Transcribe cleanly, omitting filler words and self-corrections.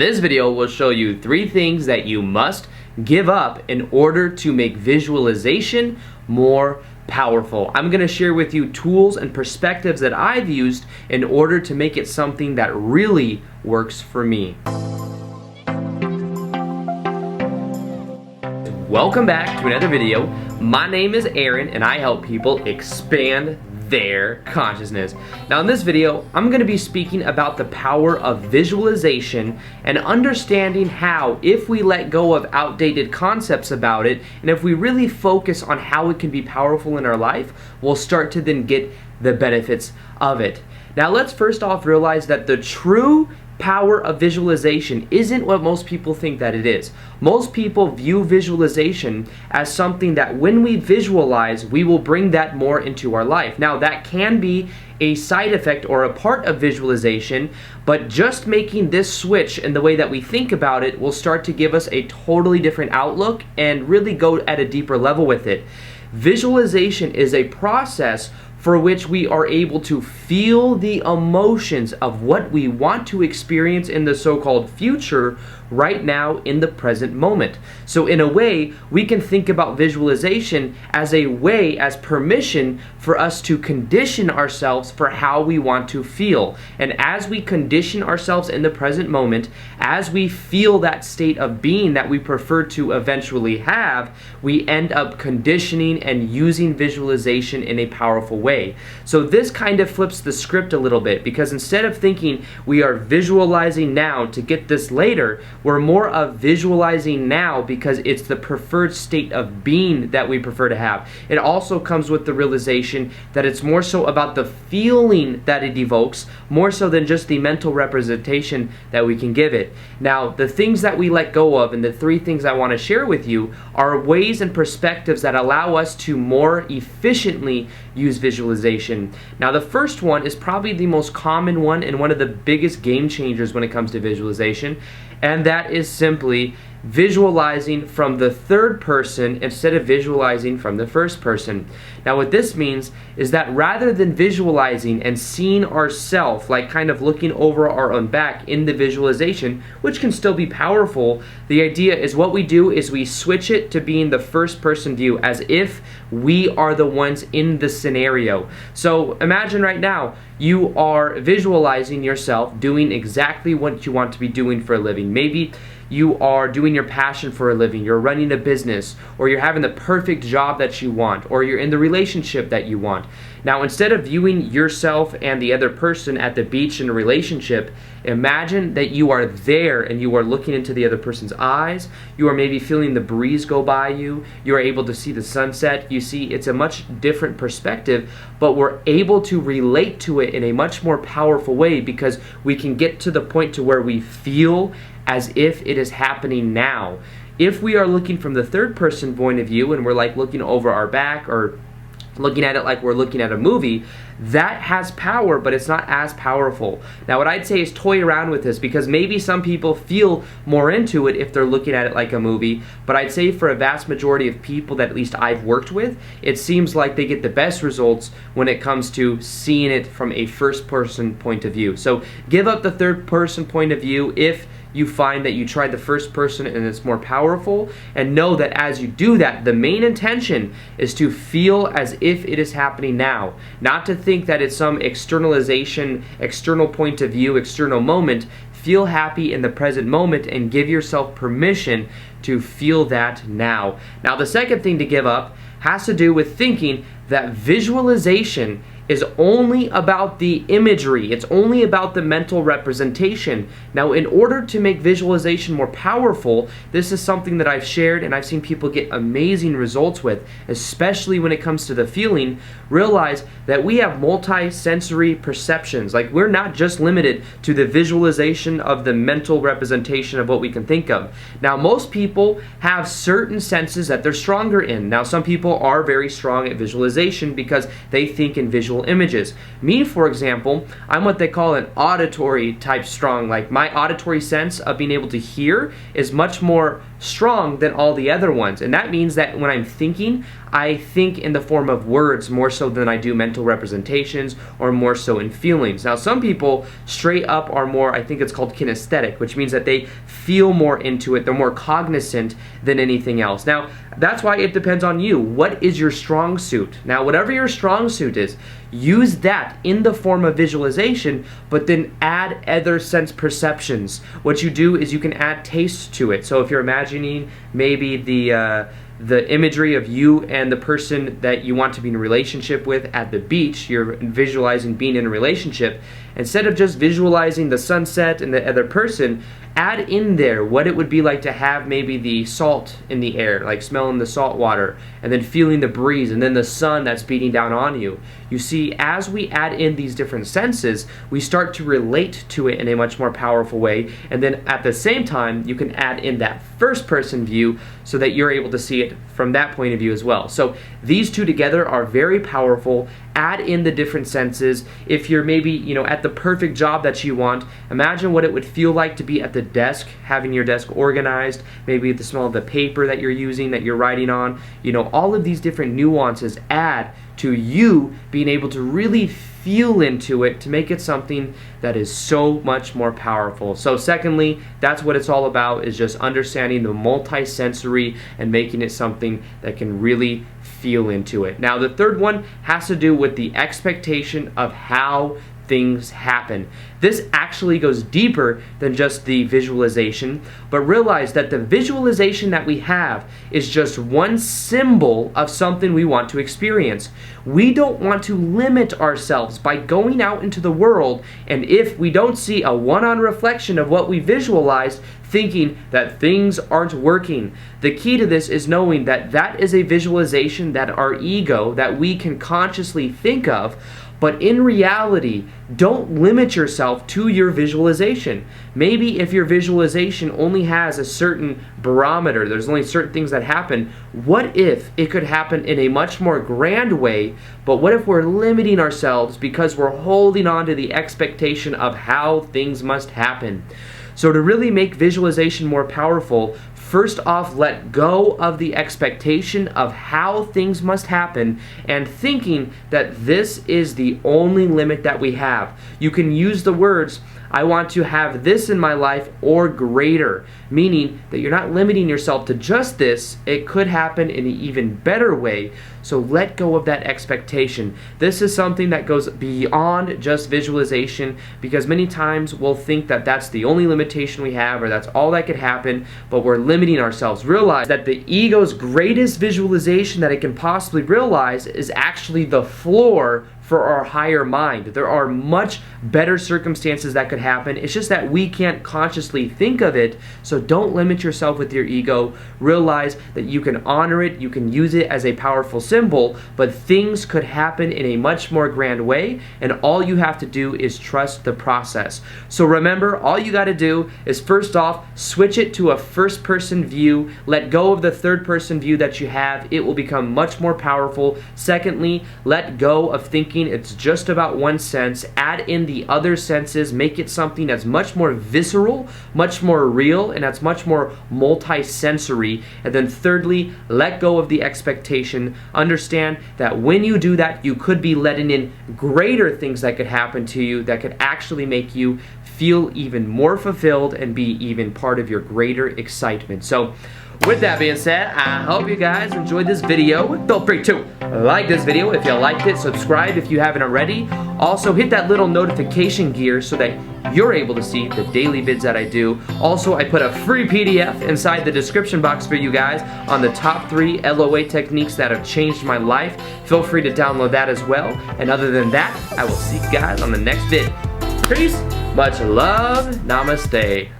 This video will show you 3 things that you must give up in order to make visualization more powerful. I'm going to share with you tools and perspectives that I've used in order to make it something that really works for me. Welcome back to another video. My name is Aaron and I help people expand their consciousness. Now in this video, I'm going to be speaking about the power of visualization and understanding how, if we let go of outdated concepts about it, and if we really focus on how it can be powerful in our life, we'll start to then get the benefits of it. Now let's first off realize that the true power of visualization isn't what most people think that it is. Most people view visualization as something that when we visualize, we will bring that more into our life. Now that can be a side effect or a part of visualization, but just making this switch in the way that we think about it will start to give us a totally different outlook and really go at a deeper level with it. Visualization is a process for which we are able to feel the emotions of what we want to experience in the so-called future right now in the present moment. So in a way, we can think about visualization as a way, as permission for us to condition ourselves for how we want to feel. And as we condition ourselves in the present moment, as we feel that state of being that we prefer to eventually have, we end up conditioning and using visualization in a powerful way. So this kind of flips the script a little bit, because instead of thinking we are visualizing now to get this later, we're more of visualizing now because it's the preferred state of being that we prefer to have. It also comes with the realization that it's more so about the feeling that it evokes, more so than just the mental representation that we can give it. Now, the things that we let go of, and the 3 things I want to share with you, are ways and perspectives that allow us to more efficiently use visualization. Now, the first one is probably the most common one and one of the biggest game changers when it comes to visualization, and that is simply visualizing from the third person instead of visualizing from the first person. Now what this means is that rather than visualizing and seeing ourselves, like kind of looking over our own back in the visualization, which can still be powerful, the idea is what we do is we switch it to being the first person view, as if we are the ones in the scenario. So imagine right now you are visualizing yourself doing exactly what you want to be doing for a living. Maybe you are doing your passion for a living, you're running a business, or you're having the perfect job that you want, or you're in the relationship that you want. Now, instead of viewing yourself and the other person at the beach in a relationship, imagine that you are there and you are looking into the other person's eyes. You are maybe feeling the breeze go by you. You are able to see the sunset. You see, it's a much different perspective, but we're able to relate to it in a much more powerful way because we can get to the point to where we feel as if it is happening now. If we are looking from the third person point of view and we're like looking over our back or looking at it like we're looking at a movie, that has power, but it's not as powerful. Now what I'd say is toy around with this, because maybe some people feel more into it if they're looking at it like a movie, but I'd say for a vast majority of people that at least I've worked with, it seems like they get the best results when it comes to seeing it from a first person point of view. So give up the third person point of view if you find that you tried the first person and it's more powerful, and know that as you do that, the main intention is to feel as if it is happening now, not to think that it's some externalization, external point of view, external moment. Feel happy in the present moment and give yourself permission to feel that now. Now the second thing to give up has to do with thinking that visualization is only about the imagery. It's only about the mental representation. Now, in order to make visualization more powerful, this is something that I've shared and I've seen people get amazing results with, especially when it comes to the feeling. Realize that we have multi-sensory perceptions. Like, we're not just limited to the visualization of the mental representation of what we can think of. Now, most people have certain senses that they're stronger in. Now, some people are very strong at visualization because they think in visual visual images. Me, for example, I'm what they call an auditory type strong. Like, my auditory sense of being able to hear is much more strong than all the other ones, and that means that when I'm thinking, I think in the form of words more so than I do mental representations or more so in feelings. Now, some people straight up are more, I think it's called kinesthetic, which means that they feel more into it, they're more cognizant than anything else. Now, that's why it depends on you. What is your strong suit? Now, whatever your strong suit is, use that in the form of visualization, but then add other sense perceptions. What you do is you can add taste to it. So if you're imagining maybe the imagery of you and the person that you want to be in a relationship with at the beach, you're visualizing being in a relationship. Instead of just visualizing the sunset and the other person, add in there what it would be like to have maybe the salt in the air, like smelling the salt water, and then feeling the breeze, and then the sun that's beating down on you. You see, as we add in these different senses, we start to relate to it in a much more powerful way, and then at the same time, you can add in that first person view so that you're able to see it from that point of view as well. So these two together are very powerful. Add in the different senses. If you're maybe, at the perfect job that you want, imagine what it would feel like to be at the desk, having your desk organized, maybe the smell of the paper that you're using, that you're writing on. All of these different nuances add to you being able to really feel into it to make it something that is so much more powerful. So secondly, that's what it's all about, is just understanding the multi-sensory and making it something that can really feel into it. Now, the third one has to do with the expectation of how things happen. This actually goes deeper than just the visualization, but realize that the visualization that we have is just one symbol of something we want to experience. We don't want to limit ourselves by going out into the world, and if we don't see a one-on reflection of what we visualized, thinking that things aren't working. The key to this is knowing that that is a visualization that our ego, that we can consciously think of, but in reality, don't limit yourself to your visualization. Maybe if your visualization only has a certain barometer, there's only certain things that happen, what if it could happen in a much more grand way, but what if we're limiting ourselves because we're holding on to the expectation of how things must happen? So to really make visualization more powerful, first off, let go of the expectation of how things must happen and thinking that this is the only limit that we have. You can use the words, I want to have this in my life or greater, meaning that you're not limiting yourself to just this. It could happen in an even better way. So let go of that expectation. This is something that goes beyond just visualization, because many times we'll think that that's the only limitation we have or that's all that could happen, but we're limiting ourselves. Realize that the ego's greatest visualization that it can possibly realize is actually the floor for our higher mind. There are much better circumstances that could happen. It's just that we can't consciously think of it. So don't limit yourself with your ego. Realize that you can honor it, you can use it as a powerful symbol, but things could happen in a much more grand way, and all you have to do is trust the process. So remember, all you got to do is first off, switch it to a first person view. Let go of the third person view that you have. It will become much more powerful. Secondly, let go of thinking it's just about one sense. Add in the other senses. Make it something that's much more visceral, much more real, and that's much more multi-sensory. And then thirdly, let go of the expectation. Understand that when you do that, you could be letting in greater things that could happen to you that could actually make you feel even more fulfilled and be even part of your greater excitement. So with that being said, I hope you guys enjoyed this video. Feel free to like this video if you liked it, subscribe if you haven't already. Also, hit that little notification gear so that you're able to see the daily vids that I do. Also, I put a free PDF inside the description box for you guys on the top 3 LOA techniques that have changed my life. Feel free to download that as well. And other than that, I will see you guys on the next vid. Peace, much love, namaste.